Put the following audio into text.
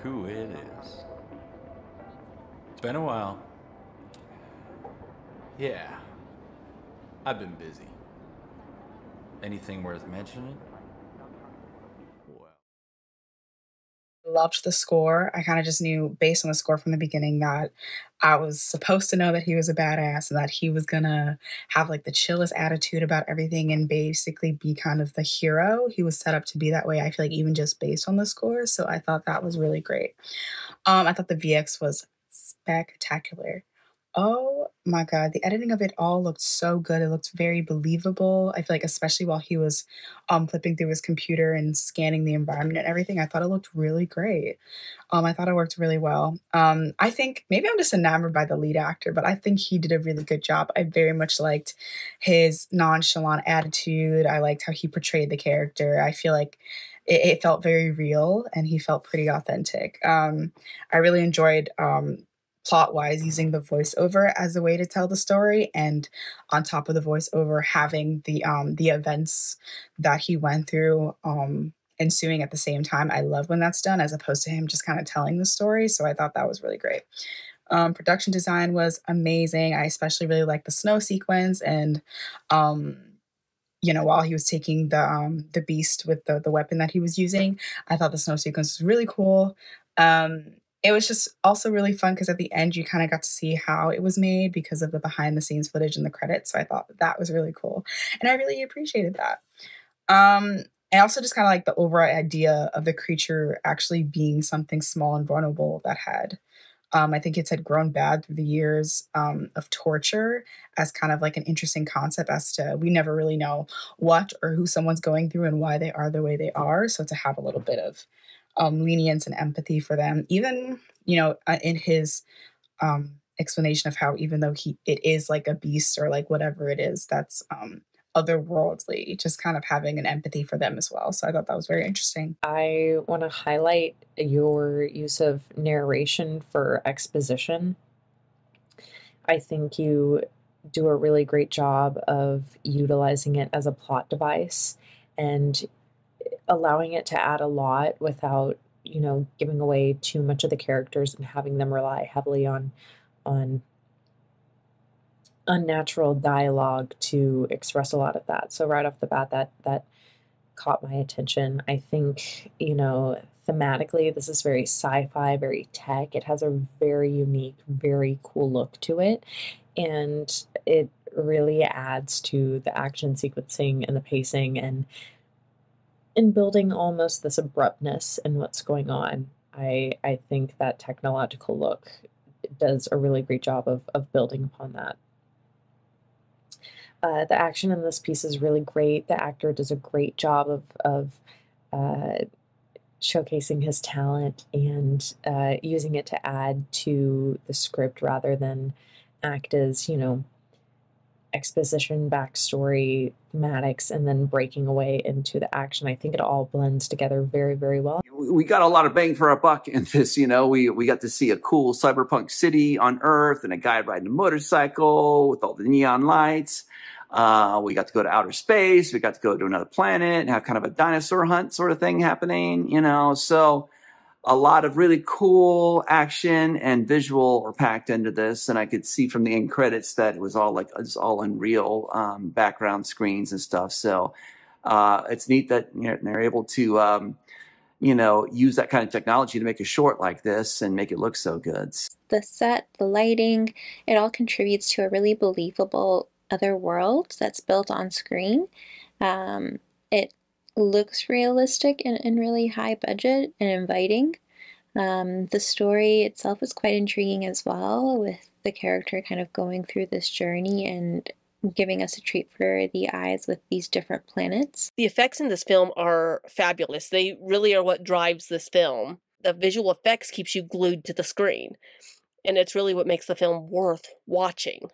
who it is. It's been a while. Yeah, I've been busy. Anything worth mentioning? Well, Loved the score. I kind of just knew based on the score from the beginning that I was supposed to know that he was a badass and that he was gonna have like the chillest attitude about everything and basically be kind of the hero. He was set up to be that way, I feel like, even just based on the score. So I thought that was really great. I thought the VX was spectacular. Oh my god, the editing of it all looked so good. It looked very believable. I feel like especially while he was flipping through his computer and scanning the environment and everything, I thought it looked really great. I thought it worked really well. I think maybe I'm just enamored by the lead actor, but I think he did a really good job. I very much liked his nonchalant attitude. I liked how he portrayed the character. I feel like it felt very real and he felt pretty authentic. I really enjoyed plot wise using the voiceover as a way to tell the story, and on top of the voiceover having the events that he went through ensuing at the same time. I love when that's done as opposed to him just kind of telling the story. So I thought that was really great. Production design was amazing. I especially really liked the snow sequence and um, while he was taking the beast with the weapon that he was using, I thought the snow sequence was really cool. Um, it was just also really fun because at the end you kind of got to see how it was made because of the behind the scenes footage in the credits. So I thought that was really cool, and I really appreciated that. And also just kind of like the overall idea of the creature actually being something small and vulnerable that had I think it's had grown bad through the years of torture as kind of like an interesting concept as to we never really know what or who someone's going through and why they are the way they are. So to have a little bit of lenience and empathy for them, even, in his explanation of how even though it is like a beast or like whatever it is that's otherworldly, just kind of having an empathy for them as well. So I thought that was very interesting. I want to highlight your use of narration for exposition. I think you do a really great job of utilizing it as a plot device and allowing it to add a lot without, giving away too much of the characters and having them rely heavily on unnatural dialogue to express a lot of that. So right off the bat, that caught my attention. I think, thematically, this is very sci-fi, very tech. It has a very unique, very cool look to it. And it really adds to the action sequencing and the pacing and in building almost this abruptness in what's going on. I think that technological look does a really great job of building upon that. The action in this piece is really great. The actor does a great job of uh, showcasing his talent and using it to add to the script rather than act as, exposition, backstory, thematics, and then breaking away into the action. I think it all blends together very, very well. We got a lot of bang for our buck in this, we got to see a cool cyberpunk city on Earth and a guy riding a motorcycle with all the neon lights. We got to go to outer space. We got to go to another planet and have kind of a dinosaur hunt sort of thing happening, so a lot of really cool action and visual were packed into this. And I could see from the end credits that it was all unreal, background screens and stuff. So, it's neat that they're able to, use that kind of technology to make a short like this and make it look so good. The set, the lighting, it all contributes to a really believable other world that's built on screen. It looks realistic and really high budget and inviting. The story itself is quite intriguing as well, with the character kind of going through this journey and giving us a treat for the eyes with these different planets. The effects in this film are fabulous. They really are what drives this film. The visual effects keeps you glued to the screen, and it's really what makes the film worth watching.